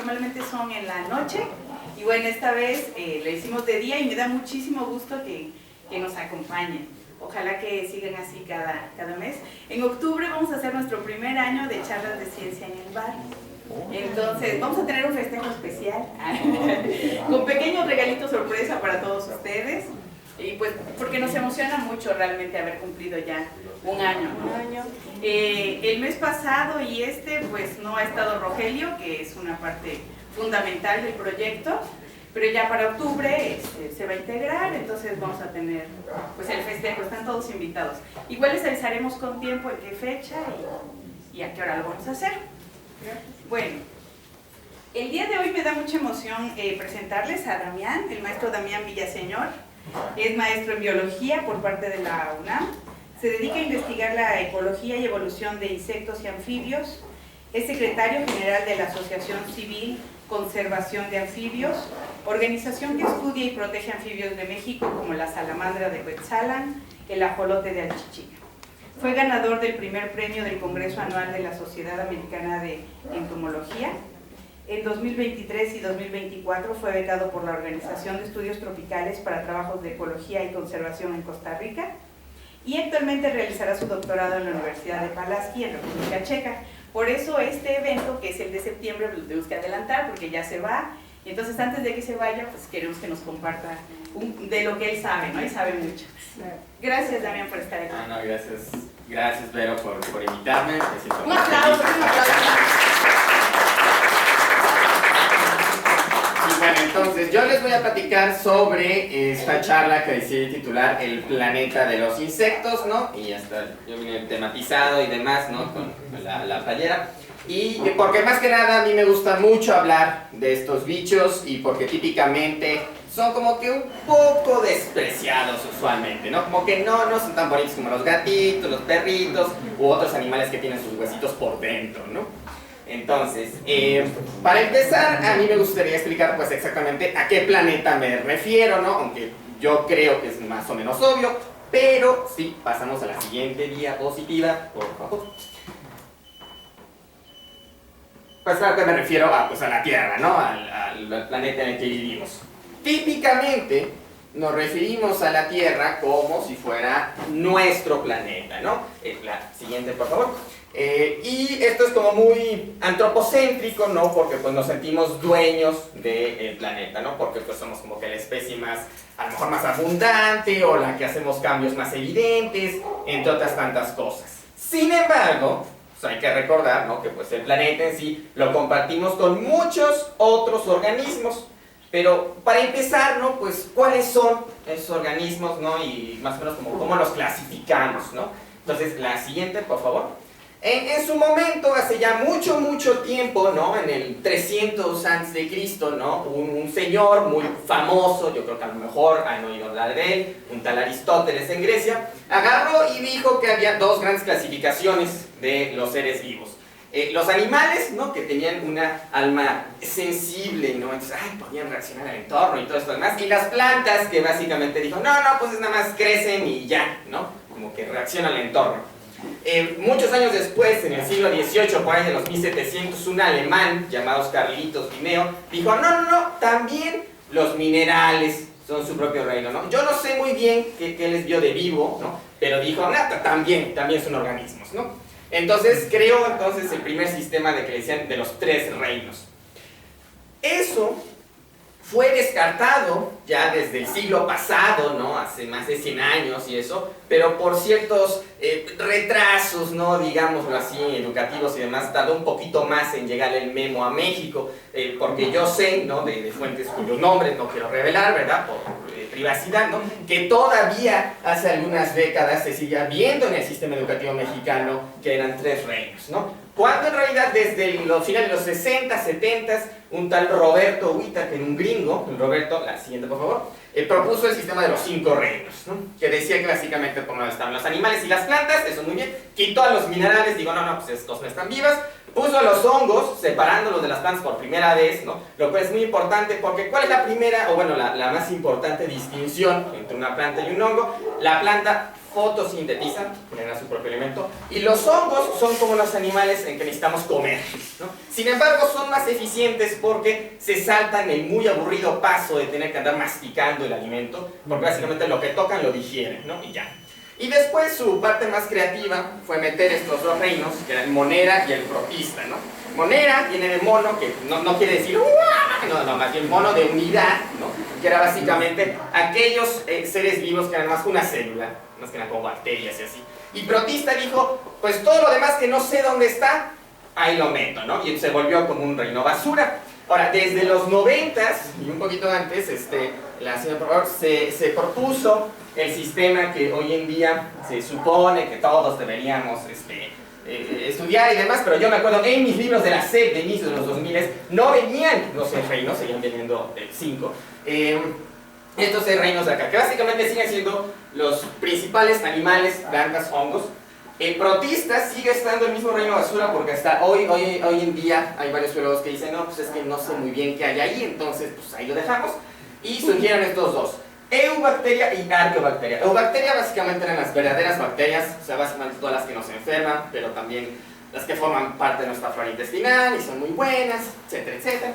normalmente son en la noche, y bueno, esta vez lo hicimos de día y me da muchísimo gusto que nos acompañen. Ojalá que sigan así cada mes. En octubre vamos a hacer nuestro primer año de charlas de ciencia en el bar. Entonces, vamos a tener un festejo especial con pequeños regalitos sorpresa para todos ustedes. Y pues, porque nos emociona mucho realmente haber cumplido ya un año. El mes pasado y pues no ha estado Rogelio, que es una parte fundamental del proyecto. Pero ya para octubre se va a integrar, entonces vamos a tener pues el festejo, están todos invitados. Igual les avisaremos con tiempo en qué fecha y a qué hora lo vamos a hacer. Bueno, el día de hoy me da mucha emoción presentarles a Damián, el maestro Damián Villaseñor. Es maestro en biología por parte de la UNAM. Se dedica a investigar la ecología y evolución de insectos y anfibios. Es secretario general de la Asociación Civil Conservación de Anfibios, organización que estudia y protege anfibios de México como la salamandra de Cuetzalan, el ajolote de Achichica. Fue ganador del primer premio del Congreso Anual de la Sociedad Americana de Entomología. En 2023 y 2024 fue becado por la Organización de Estudios Tropicales para Trabajos de Ecología y Conservación en Costa Rica, y actualmente realizará su doctorado en la Universidad de Pulaski en República Checa. Por eso este evento, que es el de septiembre, lo tenemos que adelantar porque ya se va. Y entonces antes de que se vaya, pues queremos que nos comparta de lo que él sabe, ¿no? Y sabe mucho. Gracias, Damián, por estar aquí. No, gracias. Gracias, Vero, por invitarme. Un aplauso, un aplauso. Y bueno, entonces yo les voy a platicar sobre esta charla que decidí titular El planeta de los insectos, ¿no? Y hasta yo vine tematizado y demás, ¿no? Con la playera. Y porque más que nada a mí me gusta mucho hablar de estos bichos y porque típicamente son como que un poco despreciados usualmente, ¿no? Como que no son tan bonitos como los gatitos, los perritos u otros animales que tienen sus huesitos por dentro, ¿no? Entonces, para empezar, a mí me gustaría explicar pues exactamente a qué planeta me refiero, ¿no? Aunque yo creo que es más o menos obvio, pero sí, pasamos a la siguiente diapositiva, por favor. Pues a qué me refiero pues a la Tierra, ¿no? Al planeta en el que vivimos. Típicamente nos referimos a la Tierra como si fuera nuestro planeta, ¿no? La siguiente, por favor. Y esto es como muy antropocéntrico, ¿no? Porque pues nos sentimos dueños del planeta, ¿no? Porque pues somos como que la especie más, a lo mejor más abundante, o la que hacemos cambios más evidentes, entre otras tantas cosas. Sin embargo, pues hay que recordar, ¿no? Que pues el planeta en sí lo compartimos con muchos otros organismos. Pero para empezar, ¿no? Pues ¿cuáles son esos organismos, ¿no? Y más o menos como cómo los clasificamos, ¿no? Entonces, la siguiente, por favor. En su momento, hace ya mucho tiempo, ¿no? En el 300 a.C., ¿no? Un señor muy famoso, yo creo que a lo mejor han oído hablar de él, un tal Aristóteles en Grecia, agarró y dijo que había dos grandes clasificaciones de los seres vivos. Los animales, ¿no? Que tenían una alma sensible, ¿no? Entonces, podían reaccionar al entorno y todo esto demás. Y las plantas, que básicamente dijo, no, pues nada más crecen y ya, ¿no? Como que reaccionan al entorno. Muchos años después, en el siglo XVIII, por ahí de los 1700, un alemán llamado Carlitos Linneo dijo, no, también los minerales son su propio reino, ¿no? Yo no sé muy bien qué les vio de vivo, ¿no? Pero dijo, también son organismos, ¿no? Entonces creó el primer sistema de que le decían de los tres reinos. Eso fue descartado ya desde el siglo pasado, ¿no? Hace más de 100 años y eso, pero por ciertos retrasos, ¿no? Digámoslo así, educativos y demás, tardó un poquito más en llegar el memo a México, porque yo sé, ¿no? De fuentes cuyos nombres no quiero revelar, ¿verdad? Por privacidad, ¿no? Que todavía hace algunas décadas se sigue viendo en el sistema educativo mexicano que eran tres reinos, ¿no? Cuando en realidad desde los finales de los 60, 70, un tal Roberto Whittaker, un gringo, Roberto, la siguiente por favor, propuso el sistema de los 5 reinos, ¿no? Que decía que básicamente por un lado estaban los animales y las plantas, eso muy bien, quitó a los minerales, digo, no, pues estos no están vivas, Puso los hongos, separándolos de las plantas por primera vez, ¿no? Lo cual es muy importante porque ¿cuál es la primera, o bueno, la más importante distinción entre una planta y un hongo? La planta fotosintetiza, genera su propio alimento, y los hongos son como los animales en que necesitamos comer, ¿no? Sin embargo, son más eficientes porque se saltan el muy aburrido paso de tener que andar masticando el alimento, porque básicamente lo que tocan lo digieren, ¿no? Y ya. Y después su parte más creativa fue meter estos dos reinos, que eran el monera y el protista, ¿no? Monera viene de mono, que no quiere decir ¡uah! No, más bien mono de unidad, ¿no? Que era básicamente aquellos seres vivos que eran más que una célula, más que nada como bacterias y así. Y protista dijo, pues todo lo demás que no sé dónde está, ahí lo meto, ¿no? Y se volvió como un reino basura. Ahora, desde los 90s y un poquito antes, la señora Probador se propuso el sistema que hoy en día se supone que todos deberíamos estudiar y demás, pero yo me acuerdo en mis libros de la SEP de inicio de los 2000 no venían los 6 reinos, seguían viniendo 5. Estos 6 reinos de acá, que básicamente siguen siendo los principales animales, plantas, hongos. El protista sigue estando el mismo reino basura porque hasta hoy en día hay varios biólogos que dicen, no, pues es que no sé muy bien qué hay ahí, entonces pues ahí lo dejamos. Y surgieron estos dos, Eubacteria y Arqueobacteria. Eubacteria básicamente eran las verdaderas bacterias, o sea, básicamente todas las que nos enferman, pero también las que forman parte de nuestra flora intestinal y son muy buenas, etcétera, etcétera.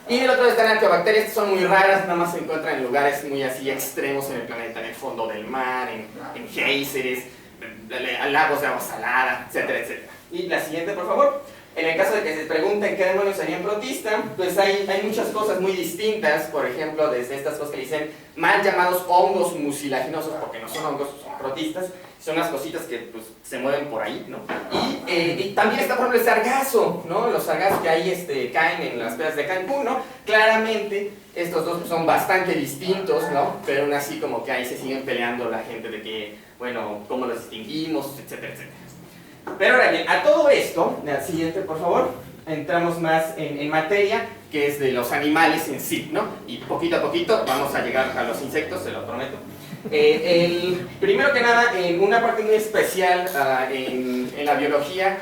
Y del otro lado están arqueobacterias, que son muy raras, nada más se encuentran en lugares muy así extremos en el planeta, en el fondo del mar, en géiseres, lagos de agua salada, etcétera, etcétera. Y la siguiente, por favor. En el caso de que se pregunten qué demonios sería un protista, pues hay muchas cosas muy distintas, por ejemplo, desde estas cosas que dicen mal llamados hongos mucilaginosos, porque no son hongos, son protistas, son unas cositas que pues, se mueven por ahí, ¿no? Y también está, por ejemplo, el sargazo, ¿no? Los sargazos que ahí caen en las playas de Cancún, ¿no? Claramente, estos dos son bastante distintos, ¿no? Pero aún así como que ahí se siguen peleando la gente de que, bueno, cómo los distinguimos, etcétera, etcétera. Pero ahora bien, a todo esto, la siguiente por favor, entramos más en materia, que es de los animales en sí, ¿no? Y poquito a poquito vamos a llegar a los insectos, se lo prometo. Primero que nada, en una parte muy especial en la biología,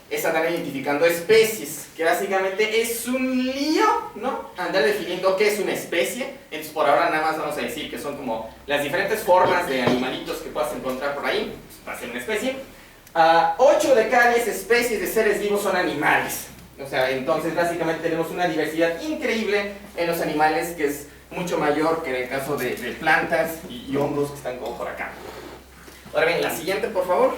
es andar identificando especies, que básicamente es un lío, ¿no? Andar definiendo qué es una especie. Entonces por ahora nada más vamos a decir que son como las diferentes formas de animalitos que puedas encontrar por ahí, para ser una especie. 8 de cada 10 especies de seres vivos son animales. O sea, entonces básicamente tenemos una diversidad increíble en los animales que es mucho mayor que en el caso de plantas y hongos que están como por acá. Ahora bien, la siguiente por favor.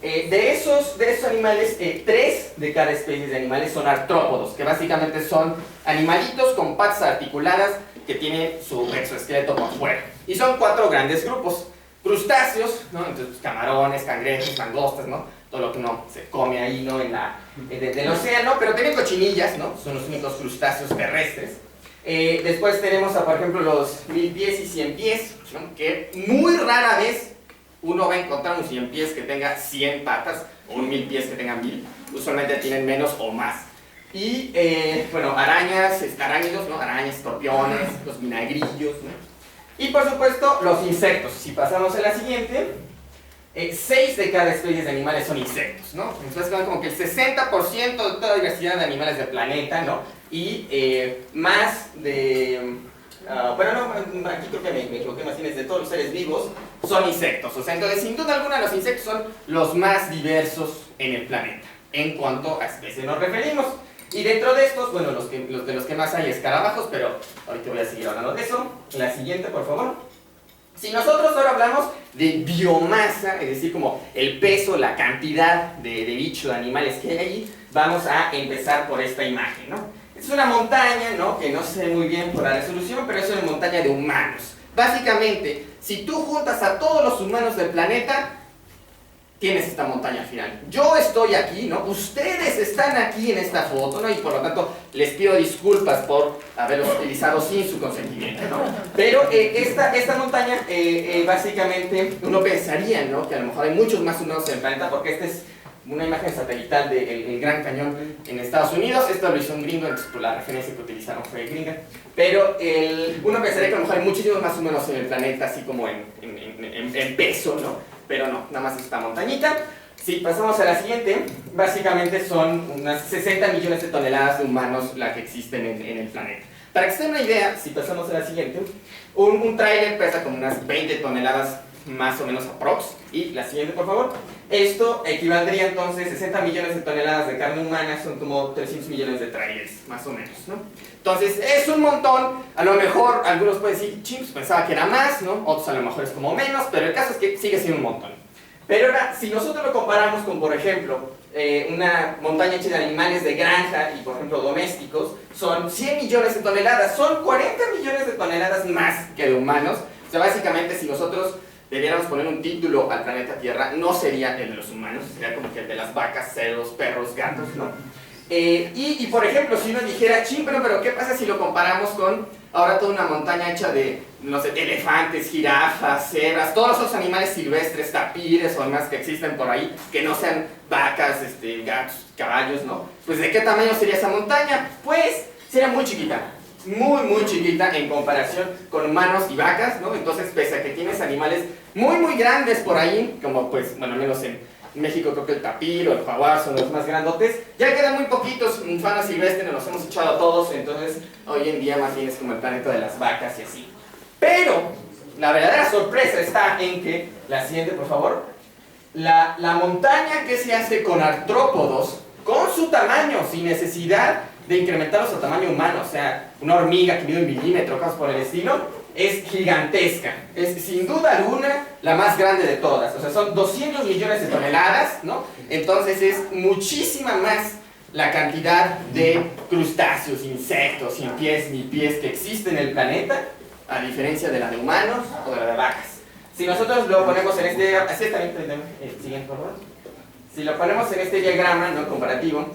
De esos animales, 3 de cada especie de animales son artrópodos, que básicamente son animalitos con patas articuladas que tienen su exoesqueleto por fuera. Y son 4 grandes grupos. Crustáceos, ¿no? Entonces pues, camarones, cangrejos, langostas, ¿no? Todo lo que uno se come ahí, ¿no? Del océano, pero también cochinillas, ¿no? Son los únicos crustáceos terrestres. Después tenemos, por ejemplo, los 1000 pies y 100 pies, ¿no? Que muy rara vez uno va a encontrar un 100 pies que tenga 100 patas o un 1000 pies que tenga 1000. Usualmente tienen menos o más. Y, bueno, arácnidos, ¿no? Arañas, escorpiones, los vinagrillos, ¿no? Y por supuesto, los insectos. Si pasamos a la siguiente, 6 de cada especie de animales son insectos, ¿no? Entonces, como que el 60% de toda la diversidad de animales del planeta, ¿no? Y más de... bueno, no, aquí creo que me equivoqué, más bien, de todos los seres vivos son insectos. O sea, entonces, sin duda alguna, los insectos son los más diversos en el planeta, en cuanto a especies nos referimos. Y dentro de estos, bueno, de los que más hay escarabajos, pero ahorita voy a seguir hablando de eso. La siguiente, por favor. Si nosotros ahora hablamos de biomasa, es decir, como el peso, la cantidad de bichos, de animales que hay allí, vamos a empezar por esta imagen, ¿no? Es una montaña, ¿no? Que no sé muy bien por la resolución, pero es una montaña de humanos. Básicamente, si tú juntas a todos los humanos del planeta, tienes esta montaña al final. Yo estoy aquí, ¿no? Ustedes están aquí en esta foto, ¿no? Y por lo tanto, les pido disculpas por haberlos utilizado sin su consentimiento, ¿no? Pero esta montaña, básicamente, uno pensaría, ¿no? Que a lo mejor hay muchos más humanos en el planeta, porque esta es una imagen satelital del Gran Cañón en Estados Unidos. Esto lo hizo un gringo, entonces por la referencia que utilizaron fue gringa. Pero uno pensaría que a lo mejor hay muchísimos más humanos en el planeta, así como en peso, ¿no? Pero no, nada más esta montañita. Si pasamos a la siguiente, básicamente son unas 60 millones de toneladas de humanos las que existen en el planeta. Para que se den una idea, si pasamos a la siguiente, un tráiler pesa como unas 20 toneladas más o menos aprox. Y la siguiente, por favor. Esto equivaldría entonces 60 millones de toneladas de carne humana, son como 300 millones de trailers, más o menos, ¿no? Entonces, es un montón. A lo mejor algunos pueden decir, chimps, pensaba que era más, ¿no? Otros a lo mejor es como menos, pero el caso es que sigue siendo un montón. Pero ahora, si nosotros lo comparamos con, por ejemplo, una montaña hecha de animales de granja y, por ejemplo, domésticos, son 100 millones de toneladas, son 40 millones de toneladas más que de humanos. O sea, básicamente, si nosotros debiéramos poner un título al planeta Tierra, no sería el de los humanos, sería como que el de las vacas, cerdos, perros, gatos, ¿no? Y por ejemplo, si uno dijera, pero ¿qué pasa si lo comparamos con ahora toda una montaña hecha de, no sé, elefantes, jirafas, cebras, todos esos animales silvestres, tapires o demás que existen por ahí, que no sean vacas, gatos, caballos, ¿no? Pues ¿de qué tamaño sería esa montaña? Pues sería muy chiquita, muy chiquita en comparación con humanos y vacas, ¿no? Entonces, pese a que tienes animales muy grandes por ahí, como pues, bueno, al menos en México creo que el tapir o el jaguar son los más grandotes, ya quedan muy poquitos, fauna silvestre, nos los hemos echado a todos, entonces hoy en día más bien es como el planeta de las vacas y así. Pero la verdadera sorpresa está en que, la siguiente por favor, la montaña que se hace con artrópodos, con su tamaño, sin necesidad de incrementarlos a tamaño humano, o sea, una hormiga que mide 1 milímetro, cosas por el estilo, es gigantesca, es sin duda alguna la más grande de todas, o sea, son 200 millones de toneladas, ¿no? Entonces es muchísima más la cantidad de crustáceos, insectos, sin pies ni pies que existe en el planeta, a diferencia de la de humanos o de la de vacas. Si nosotros lo ponemos en este, siguiente, por favor. Si lo ponemos en este diagrama, ¿no?, comparativo,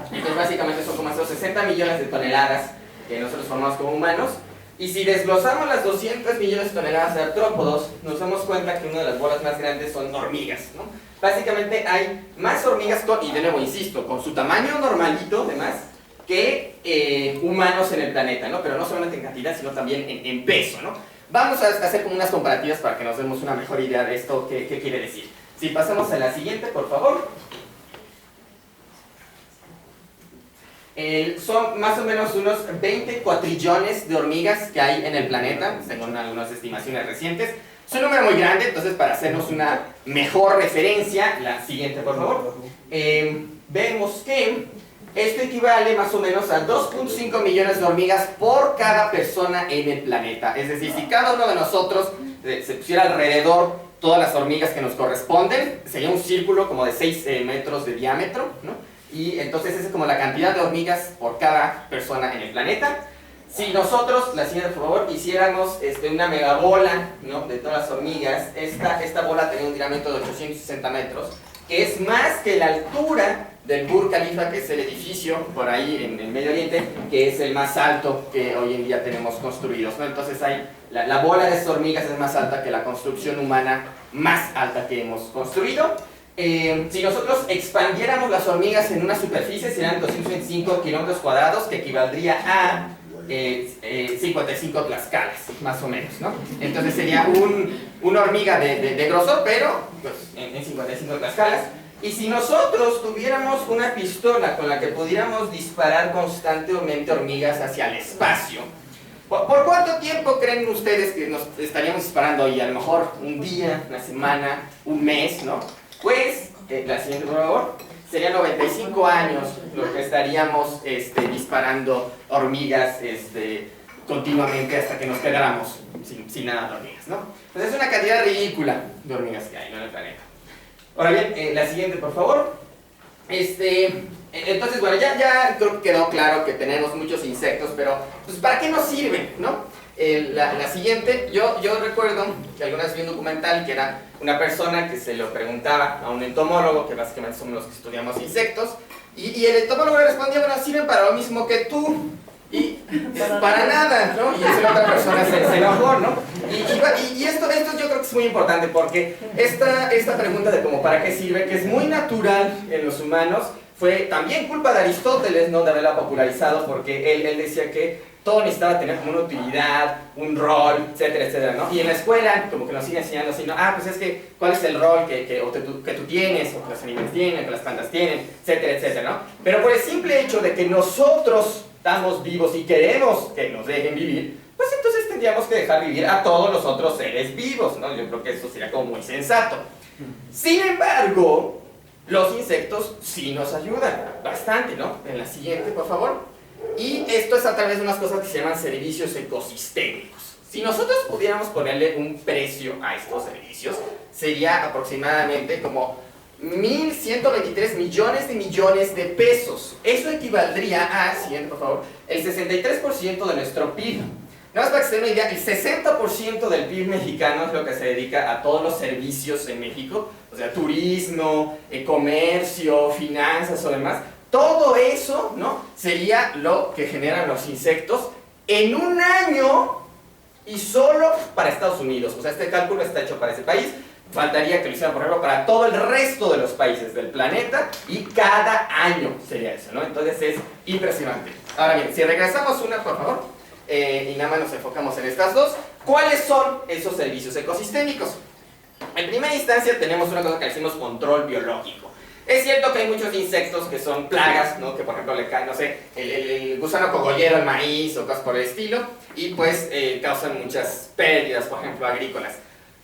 entonces básicamente son como esos 60 millones de toneladas que nosotros formamos como humanos. Y si desglosamos las 200 millones de toneladas de artrópodos, nos damos cuenta que una de las bolas más grandes son hormigas, ¿no? Básicamente hay más hormigas, y de nuevo insisto, con su tamaño normalito, además, que humanos en el planeta, ¿no? Pero no solamente en cantidad, sino también en peso, ¿no? Vamos a hacer como unas comparativas para que nos demos una mejor idea de esto, qué quiere decir. Si pasamos a la siguiente, por favor. Son más o menos unos 20 cuatrillones de hormigas que hay en el planeta, según algunas estimaciones recientes. Es un número muy grande, entonces para hacernos una mejor referencia, la siguiente por favor, vemos que esto equivale más o menos a 2.5 millones de hormigas por cada persona en el planeta. Es decir, si cada uno de nosotros se pusiera alrededor todas las hormigas que nos corresponden, sería un círculo como de 6 metros de diámetro, ¿no? Y entonces esa es como la cantidad de hormigas por cada persona en el planeta. Si nosotros, la siguiente por favor, hiciéramos una megabola, ¿no?, de todas las hormigas, esta bola tenía un diámetro de 860 metros, que es más que la altura del Burj Khalifa, que es el edificio por ahí en el Medio Oriente, que es el más alto que hoy en día tenemos construidos, ¿no? Entonces la bola de estas hormigas es más alta que la construcción humana más alta que hemos construido. Si nosotros expandiéramos las hormigas en una superficie, serían 225 kilómetros cuadrados, que equivaldría a 55 Tlaxcalas, más o menos, ¿no? Entonces sería una hormiga de grosor, pero pues, en 55 Tlaxcalas. Y si nosotros tuviéramos una pistola con la que pudiéramos disparar constantemente hormigas hacia el espacio, ¿por cuánto tiempo creen ustedes que nos estaríamos disparando hoy? A lo mejor un día, una semana, un mes, ¿no? Pues, la siguiente por favor, serían 95 años lo que estaríamos disparando hormigas continuamente hasta que nos quedáramos sin nada de hormigas, ¿no? Pues es una cantidad ridícula de hormigas que hay, ¿no?, en el planeta. Ahora bien, la siguiente por favor. Entonces, bueno, ya creo que quedó claro que tenemos muchos insectos, pero pues ¿para qué nos sirven, no? La siguiente, yo recuerdo que alguna vez vi un documental que era una persona que se lo preguntaba a un entomólogo, que básicamente somos los que estudiamos insectos, y el entomólogo le respondía, bueno, sirven para lo mismo que tú, y para nada, ¿no? Y esa otra persona se enojó, ¿no? Y esto yo creo que es muy importante, porque esta pregunta de como para qué sirve, que es muy natural en los humanos, fue también culpa de Aristóteles, ¿no?, de haberla popularizado, porque él decía que todo necesitaba tener como una utilidad, un rol, etcétera, etcétera, ¿no? Y en la escuela como que nos siguen enseñando así, ¿no? Pues es que, ¿cuál es el rol que tú tienes, o que los animales tienen, que las plantas tienen, etcétera, etcétera, ¿no? Pero por el simple hecho de que nosotros estamos vivos y queremos que nos dejen vivir, pues entonces tendríamos que dejar vivir a todos los otros seres vivos, ¿no? Yo creo que eso sería como muy sensato. Sin embargo, los insectos sí nos ayudan bastante, ¿no? En la siguiente, por favor. Y esto es a través de unas cosas que se llaman servicios ecosistémicos. Si nosotros pudiéramos ponerle un precio a estos servicios, sería aproximadamente como 1.123 millones de pesos. Eso equivaldría a, siguiente por favor, el 63% de nuestro PIB. Nada más para que se den una idea, el 60% del PIB mexicano es lo que se dedica a todos los servicios en México, o sea, turismo, comercio, finanzas o demás. Todo eso, ¿no?, sería lo que generan los insectos en un año y solo para Estados Unidos. O sea, este cálculo está hecho para ese país. Faltaría que lo hicieran, por ejemplo, para todo el resto de los países del planeta y cada año sería eso, ¿no? Entonces es impresionante. Ahora bien, si regresamos una, por favor. Y nada más nos enfocamos en estas dos. ¿Cuáles son esos servicios ecosistémicos? En primera instancia tenemos una cosa que decimos control biológico. Es cierto que hay muchos insectos que son plagas, ¿no? Que por ejemplo le caen, no sé, el gusano cogollero al maíz o cosas por el estilo, y pues causan muchas pérdidas, por ejemplo, agrícolas.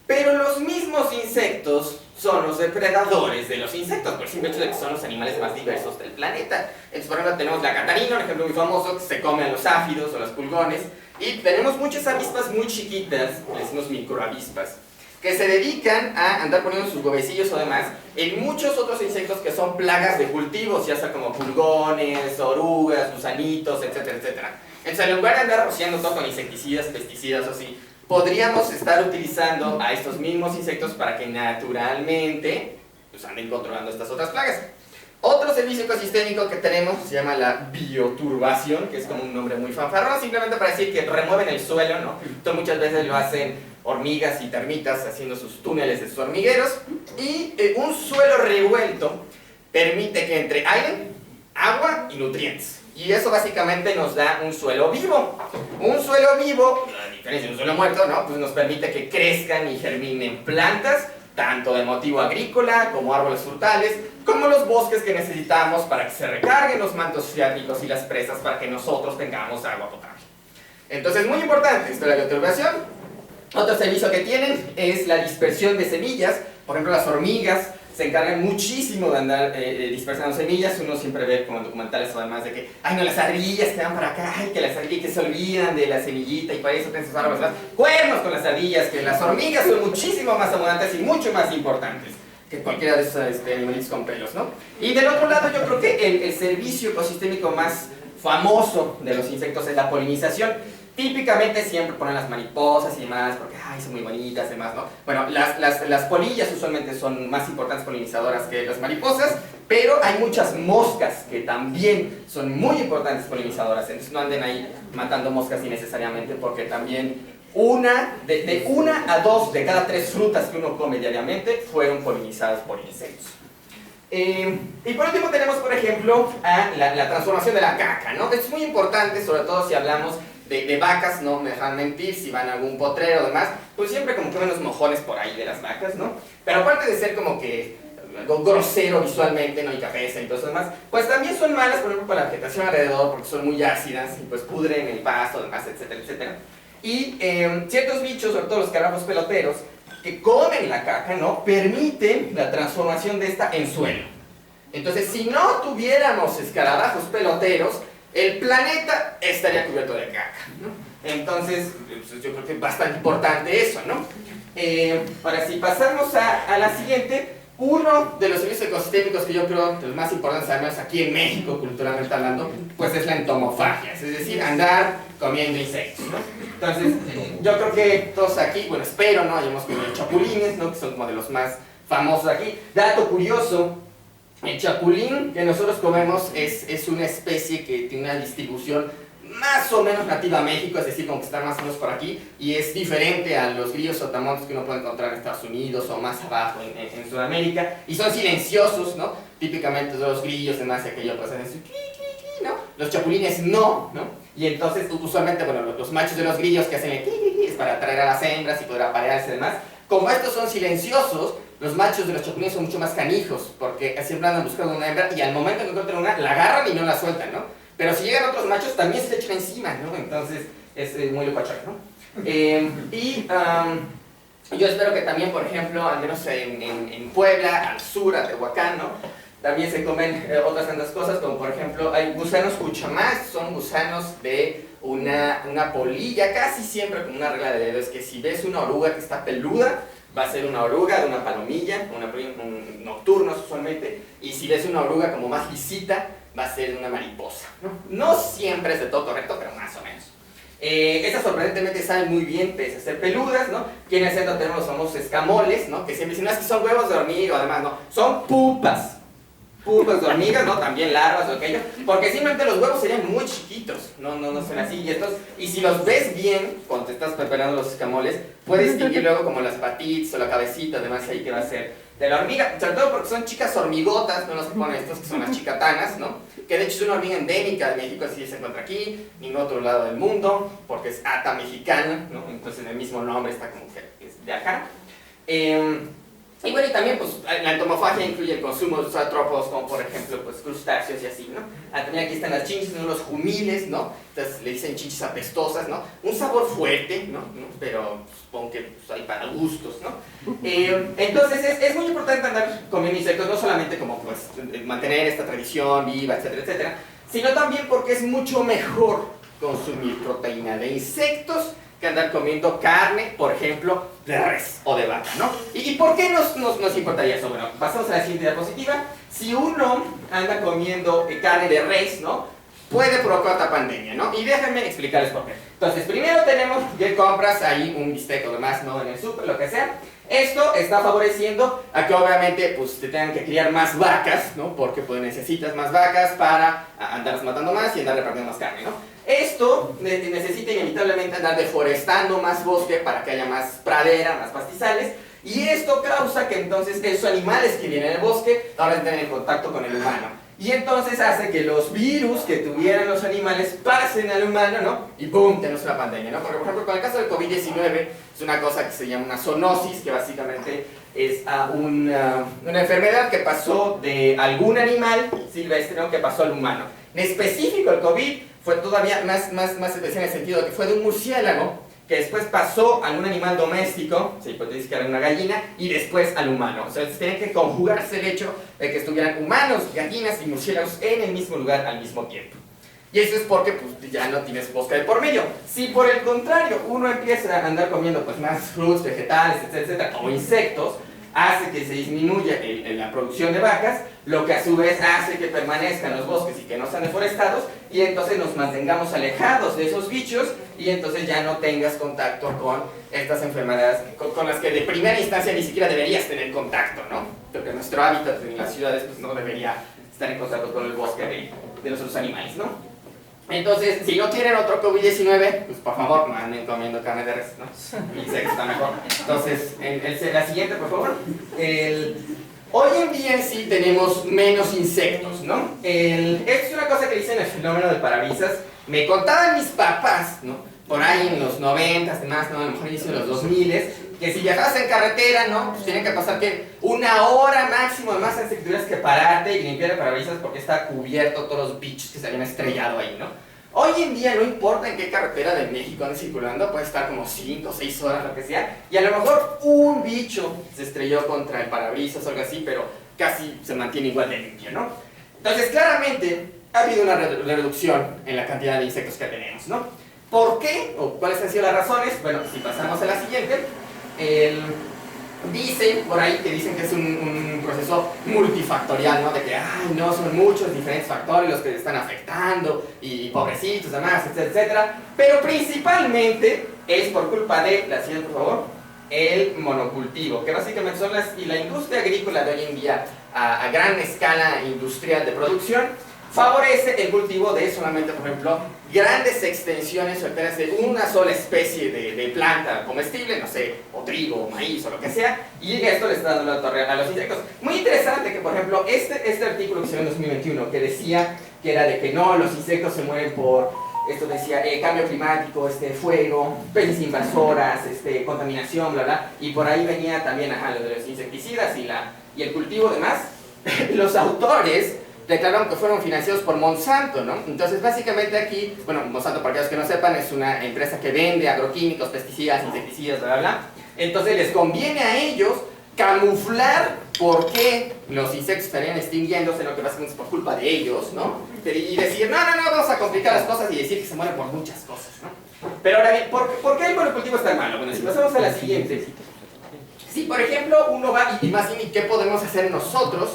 Pero los mismos insectos son los depredadores de los insectos, por el simple hecho de que son los animales más diversos del planeta. Entonces, por ejemplo, tenemos la catarina, un ejemplo muy famoso, que se come a los áfidos o los pulgones, y tenemos muchas avispas muy chiquitas, le decimos microavispas, que se dedican a andar poniendo sus huevecillos o demás en muchos otros insectos que son plagas de cultivos, ya sea como pulgones, orugas, gusanitos, etcétera, etcétera. Entonces, en lugar de andar rociando todo con insecticidas, pesticidas o así, podríamos estar utilizando a estos mismos insectos para que naturalmente pues, anden controlando estas otras plagas. Otro servicio ecosistémico que tenemos se llama la bioturbación, que es como un nombre muy fanfarrón, simplemente para decir que remueven el suelo, ¿no? Entonces muchas veces lo hacen hormigas y termitas haciendo sus túneles de sus hormigueros, y un suelo revuelto permite que entre aire, agua y nutrientes. Y eso básicamente nos da un suelo vivo. Un suelo vivo, a diferencia de un suelo muerto, ¿no?, pues nos permite que crezcan y germinen plantas, tanto de motivo agrícola como árboles frutales, como los bosques que necesitamos para que se recarguen los mantos freáticos y las presas para que nosotros tengamos agua potable. Entonces, muy importante esto de la bioturbación. Otro servicio que tienen es la dispersión de semillas. Por ejemplo, las hormigas se encargan muchísimo de andar dispersando semillas. Uno siempre ve como en documentales además de que, ay no, las ardillas que van para acá, ay que las ardillas que se olvidan de la semillita y para eso tienen sus árboles, cuernos con las ardillas, que las hormigas son muchísimo más abundantes y mucho más importantes que cualquiera de esos animalitos con pelos, ¿no? Y del otro lado yo creo que el servicio ecosistémico más famoso de los insectos es la polinización. Típicamente siempre ponen las mariposas y demás, porque ay, son muy bonitas y demás, ¿no? Bueno, las polillas usualmente son más importantes polinizadoras que las mariposas, pero hay muchas moscas que también son muy importantes polinizadoras, entonces no anden ahí matando moscas innecesariamente, porque también de una a dos de cada 3 frutas que uno come diariamente fueron polinizadas por insectos. Y por último tenemos, por ejemplo, la transformación de la caca, ¿no? Es muy importante, sobre todo si hablamos de vacas, no me dejan mentir, si van a algún potrero o demás, pues siempre como que ven los mojones por ahí de las vacas, ¿no? Pero aparte de ser como que algo grosero visualmente, ¿no?, y cabeza y todo eso demás, pues también son malas, por ejemplo, para la vegetación alrededor, porque son muy ácidas y pues pudren el pasto, demás, etcétera, etcétera. Y ciertos bichos, sobre todo los escarabajos peloteros, que comen la caca, ¿no?, permiten la transformación de esta en suelo. Entonces, si no tuviéramos escarabajos peloteros, el planeta estaría cubierto de caca, ¿no? Entonces, pues yo creo que es bastante importante eso, ¿no? Ahora, si pasamos a la siguiente, uno de los servicios ecosistémicos que yo creo de los más importantes, al menos aquí en México, culturalmente hablando, pues es la entomofagia, es decir, andar comiendo insectos, ¿no? Entonces, yo creo que todos aquí, bueno, espero, ¿no?, hayamos comido chapulines, ¿no?, que son como de los más famosos aquí. Dato curioso, el chapulín que nosotros comemos es una especie que tiene una distribución más o menos nativa a México, es decir, como que está más o menos por aquí, y es diferente a los grillos o tamotes que uno puede encontrar en Estados Unidos o más abajo en Sudamérica, y son silenciosos, ¿no? Típicamente los grillos, además, aquello pues hacen ¿no? Los chapulines no, ¿no? Y entonces, usualmente, bueno, los machos de los grillos que hacen el ti, es para atraer a las hembras y poder aparearse y demás. Como estos son silenciosos, los machos de los chapulines son mucho más canijos, porque siempre andan buscando una hembra y al momento que encuentran una, la agarran y no la sueltan, ¿no? Pero si llegan otros machos, también se le echan encima, ¿no? Entonces, es muy locuachoy, ¿no? Yo espero que también, por ejemplo, al menos en Puebla, al sur, a Tehuacán, ¿no? También se comen otras tantas cosas, como por ejemplo, hay gusanos cuchamás, son gusanos de una polilla, casi siempre con una regla de dedo, es que si ves una oruga que está peluda, va a ser una oruga de una palomilla, un nocturno usualmente, y si ves una oruga como más lisita, va a ser una mariposa, ¿no? No siempre es de todo correcto, pero más o menos. Estas sorprendentemente saben muy bien, pese a ser peludas, ¿no? Aquí en el centro tenemos los famosos escamoles, ¿no? Que siempre dicen, no, es que son huevos de hormiga, además, no, son pupas de hormigas, ¿no? También larvas o aquello, porque simplemente los huevos serían muy chiquitos, no son así, y si los ves bien, cuando te estás preparando los escamoles, puedes distinguir luego como las patitas o la cabecita, además ahí que va a ser de la hormiga, sobre todo porque son chicas hormigotas, no los que ponen estos que son las chicatanas, ¿no? Que de hecho es una hormiga endémica de México, así se encuentra aquí, ni en otro lado del mundo, porque es ata mexicana, ¿no? Entonces el mismo nombre está como que es de acá. Y bueno, y también pues la entomofagia incluye el consumo de zootrópos como por ejemplo pues crustáceos y así, ¿no? También aquí están las chinches, ¿no? Los jumiles, ¿no? Entonces le dicen chinches apestosas, ¿no? Un sabor fuerte, ¿no? Pero supongo que pues, hay para gustos, ¿no? Entonces es muy importante andar comiendo insectos, no solamente como pues mantener esta tradición viva, etcétera, etcétera, sino también porque es mucho mejor consumir proteína de insectos que andar comiendo carne, por ejemplo, de res o de vaca, ¿no? ¿Y por qué nos importaría eso? Bueno, pasamos a la siguiente diapositiva. Si uno anda comiendo carne de res, ¿no? Puede provocar otra pandemia, ¿no? Y déjenme explicarles por qué. Entonces, primero tenemos que compras ahí un bistec o demás, ¿no? En el súper, lo que sea. Esto está favoreciendo a que obviamente pues te tengan que criar más vacas, ¿no? Porque pues necesitas más vacas para andarlas matando más y andar repartiendo más carne, ¿no? Esto necesita inevitablemente andar deforestando más bosque para que haya más pradera, más pastizales, y esto causa que entonces esos animales que vienen del bosque ahora entren en contacto con el humano. Y entonces hace que los virus que tuvieran los animales pasen al humano, ¿no? Y ¡boom! Tenemos una pandemia, ¿no? Porque, por ejemplo, con el caso del COVID-19 es una cosa que se llama una zoonosis, que básicamente es una enfermedad que pasó de algún animal silvestre, ¿no? Que pasó al humano. En específico, el COVID fue todavía más especial en el sentido de que fue de un murciélago que después pasó a un animal doméstico, se hipotetiza que era una gallina, y después al humano. O sea, tiene que conjugarse el hecho de que estuvieran humanos, gallinas y murciélagos en el mismo lugar al mismo tiempo. Y eso es porque pues, ya no tienes bosque de por medio. Si por el contrario uno empieza a andar comiendo pues, más frutos, vegetales, etcétera, o insectos, hace que se disminuya la producción de vacas, lo que a su vez hace que permanezcan los bosques y que no sean deforestados, y entonces nos mantengamos alejados de esos bichos, y entonces ya no tengas contacto con estas enfermedades con las que de primera instancia ni siquiera deberías tener contacto, ¿no? Porque nuestro hábitat en las ciudades pues, no debería estar en contacto con el bosque de los otros animales, ¿no? Entonces, si no quieren otro COVID-19, pues por favor, no anden comiendo carne de res, ¿no? Insectos está mejor. Entonces, la siguiente, por favor. Hoy en día sí tenemos menos insectos, ¿no? Esto es una cosa que dicen el fenómeno del parabrisas. Me contaban mis papás, ¿no? Por ahí en los 90s, demás, ¿no? A lo mejor inicio de los 2000s, que si viajabas en carretera, ¿no? Pues tienen que pasar que una hora máximo, además antes que tuvieras que pararte y limpiar el parabrisas porque está cubierto todos los bichos que se habían estrellado ahí, ¿no? Hoy en día no importa en qué carretera de México andes circulando, puede estar como 5 o 6 horas, lo que sea, y a lo mejor un bicho se estrelló contra el parabrisas o algo así, pero casi se mantiene igual de limpio, ¿no? Entonces, claramente, ha habido una reducción en la cantidad de insectos que tenemos, ¿no? ¿Por qué? ¿O cuáles han sido las razones? Bueno, si pasamos a la siguiente, dicen por ahí que dicen que es un proceso multifactorial, ¿no? De que, ay, no, son muchos diferentes factores los que están afectando, y pobrecitos, además, etcétera, etcétera. Pero principalmente es por culpa de, la siguiente, por favor, el monocultivo, que básicamente son y la industria agrícola de hoy en día, a gran escala industrial de producción, favorece el cultivo de solamente, por ejemplo, grandes extensiones certeras de una sola especie de planta comestible, no sé, o trigo, o maíz, o lo que sea, y esto le está dando la torre a los insectos. Muy interesante que, por ejemplo, este artículo que se ve en 2021, que decía que era de que no, los insectos se mueren por esto decía cambio climático, fuego, especies invasoras, contaminación, bla, bla, y por ahí venía también lo de los insecticidas y el cultivo demás. Los autores declararon que fueron financiados por Monsanto, ¿no? Entonces, básicamente aquí, bueno, Monsanto, para aquellos que no sepan, es una empresa que vende agroquímicos, pesticidas, insecticidas, bla, bla, bla. Entonces, les conviene a ellos camuflar por qué los insectos estarían extinguiéndose, lo que básicamente es por culpa de ellos, ¿no? Y decir, no, vamos a complicar las cosas y decir que se mueren por muchas cosas, ¿no? Pero ahora bien, ¿por qué el monocultivo es tan malo? Bueno, si pasamos a la siguiente. Si, por ejemplo, uno va, y más bien, ¿qué podemos hacer nosotros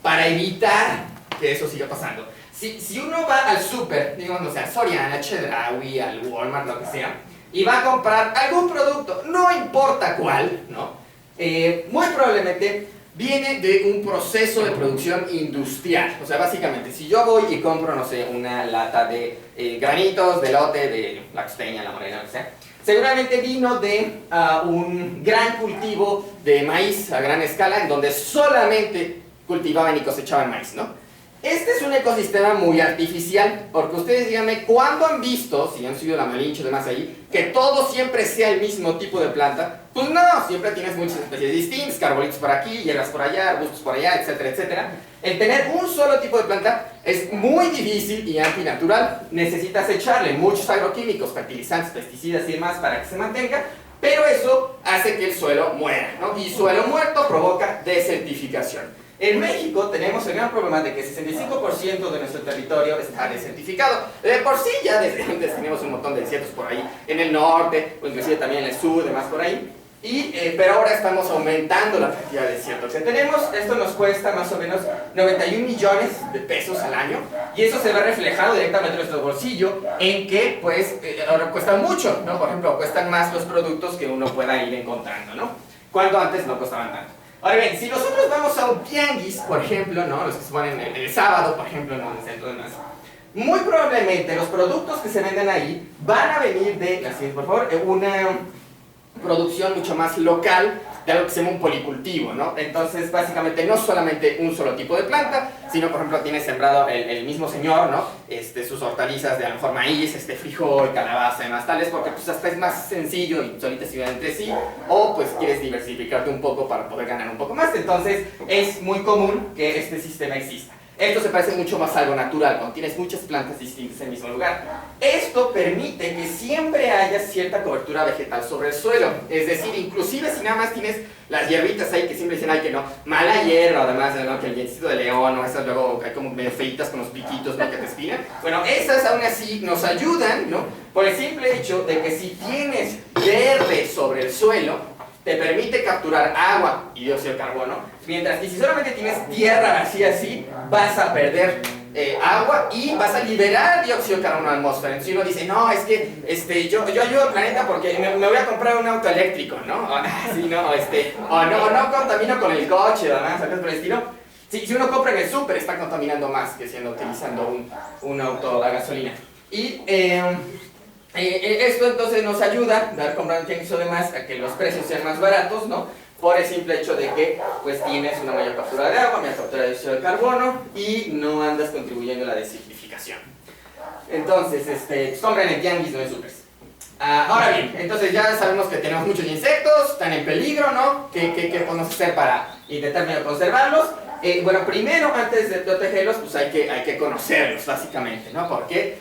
para evitar que eso siga pasando? Si uno va al súper, digamos, no sé, a Soriana, Chedraui, al Walmart, lo que sea, y va a comprar algún producto, no importa cuál, ¿no? Muy probablemente viene de un proceso de producción industrial. O sea, básicamente, si yo voy y compro, no sé, una lata de granitos, de elote, de la costeña, la morena, lo que sea, seguramente vino de un gran cultivo de maíz a gran escala, en donde solamente cultivaban y cosechaban maíz, ¿no? Este es un ecosistema muy artificial, porque ustedes díganme, ¿cuándo han visto, si han subido la Malinche y demás ahí, que todo siempre sea el mismo tipo de planta? Pues no, siempre tienes muchas especies distintas, arbolitos por aquí, hierbas por allá, arbustos por allá, etcétera, etcétera. El tener un solo tipo de planta es muy difícil y antinatural. Necesitas echarle muchos agroquímicos, fertilizantes, pesticidas y demás para que se mantenga, pero eso hace que el suelo muera, ¿no? Y suelo muerto provoca desertificación. En México tenemos el gran problema de que 65% de nuestro territorio está desertificado. De por sí ya desde antes tenemos un montón de desiertos por ahí, en el norte, o inclusive también en el sur, demás por ahí. Pero ahora estamos aumentando la cantidad de desiertos que tenemos. Esto nos cuesta más o menos 91 millones de pesos al año, y eso se ve reflejado directamente en nuestro bolsillo, en que pues ahora cuesta mucho, ¿no? Por ejemplo, cuestan más los productos que uno pueda ir encontrando, ¿no? Cuando antes no costaban tanto. Ahora bien, si nosotros vamos a un tianguis, por ejemplo, ¿no? Los que se ponen el sábado, por ejemplo, ¿no? En el centro de más, muy probablemente los productos que se venden ahí van a venir de, así es, por favor, una producción mucho más local de algo que se llama un policultivo, ¿no? Entonces, básicamente, no solamente un solo tipo de planta, sino, por ejemplo, tiene sembrado el mismo señor, ¿no? Sus hortalizas de a lo mejor maíz, frijol, calabaza y demás tales, porque pues hasta es más sencillo y solitas se viven entre sí, o pues quieres diversificarte un poco para poder ganar un poco más. Entonces, es muy común que este sistema exista. Esto se parece mucho más a algo natural, cuando tienes muchas plantas distintas en el mismo lugar. Esto permite que siempre haya cierta cobertura vegetal sobre el suelo. Es decir, inclusive si nada más tienes las hierbitas ahí que siempre dicen, ay que no, mala hierba, además, ¿no? Que el dientito de león, o esas luego hay como medio feitas con los piquitos, ¿no? Que te espinan. Bueno, esas aún así nos ayudan, ¿no? Por el simple hecho de que si tienes verde sobre el suelo, te permite capturar agua y dióxido de carbono, mientras que si solamente tienes tierra vacía así, vas a perder agua y vas a liberar dióxido de carbono a la atmósfera. Entonces uno dice, no, es que yo ayudo al planeta porque me voy a comprar un auto eléctrico, ¿no? Sí, no, o no contamino con el coche, ¿verdad? ¿Sabes por el estilo? Si uno compra en el súper, está contaminando más que siendo utilizando un auto a gasolina. Y esto entonces nos ayuda, dar comprando tianguis o demás, a que los precios sean más baratos, ¿no? Por el simple hecho de que pues tienes una mayor captura de agua, mayor captura de dióxido de carbono y no andas contribuyendo a la desertificación. Entonces, compren en tianguis, no en supers. Ahora bien, entonces ya sabemos que tenemos muchos insectos, están en peligro, ¿no? ¿Qué podemos hacer para intentar conservarlos? Bueno, primero, antes de protegerlos, pues hay que conocerlos, básicamente, ¿no? Porque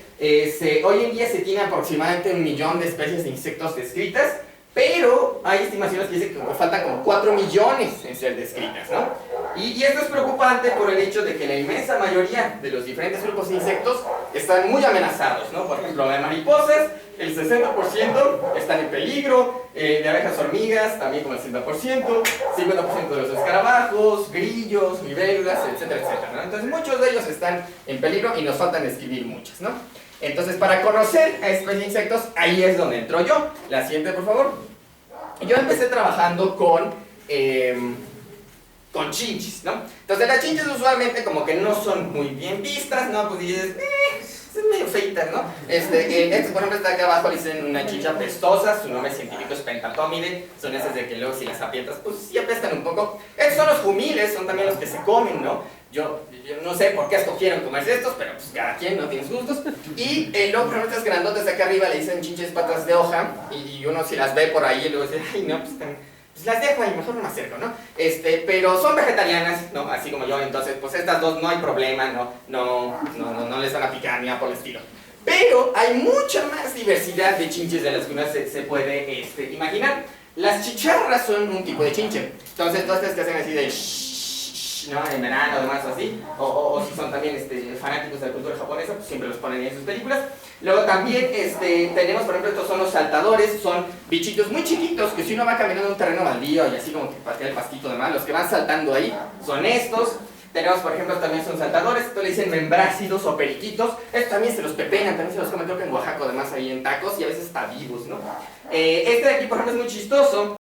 hoy en día se tiene aproximadamente 1 millón de especies de insectos descritas, pero hay estimaciones que dicen que faltan como 4 millones en ser descritas, ¿no? Y esto es preocupante por el hecho de que la inmensa mayoría de los diferentes grupos de insectos están muy amenazados, ¿no? Por ejemplo, de mariposas, el 60% están en peligro, de abejas, hormigas, también como el 60%, 50% de los escarabajos, grillos, libélulas, etcétera, etcétera, ¿no? Entonces muchos de ellos están en peligro y nos faltan describir muchas, ¿no? Entonces, para conocer a especies de insectos, ahí es donde entro yo. La siguiente, por favor. Yo empecé trabajando con chinches, ¿no? Entonces, las chinches usualmente como que no son muy bien vistas, ¿no? Pues dices, es medio feita, ¿no? Este, por ejemplo, está acá abajo, le dicen una chincha pestosa, su nombre científico es Pentatomide, son esas de que luego si las aprietas, pues sí apestan un poco. Estos son los jumiles, son también los que se comen, ¿no? Yo no sé por qué escogieron comerse estos, pero pues cada quien no tiene sus gustos. Y luego, por ejemplo, estas grandotas de acá arriba le dicen chinches patas de hoja, y uno si las ve por ahí, luego dice, ay no, pues las dejo ahí, mejor no me acerco, ¿no? Pero son vegetarianas, ¿no? Así como yo, entonces, pues estas dos no hay problema, no les van a picar ni nada por el estilo. Pero hay mucha más diversidad de chinches de las que uno se puede imaginar. Las chicharras son un tipo de chinche. Entonces, todas estas que hacen así de shh, ¿no? En verano o demás o así, o si son también fanáticos de la cultura japonesa, pues siempre los ponen en sus películas. Luego también tenemos, por ejemplo, estos son los saltadores, son bichitos muy chiquitos que si uno va caminando en un terreno baldío y así como que patea el pastito de mal, los que van saltando ahí son estos. Tenemos, por ejemplo, también son saltadores, esto le dicen membrácidos o periquitos, estos también se los pepenan, también se los comen, creo que en Oaxaca además ahí en tacos y a veces está vivos, ¿no? Este de aquí, por ejemplo, es muy chistoso,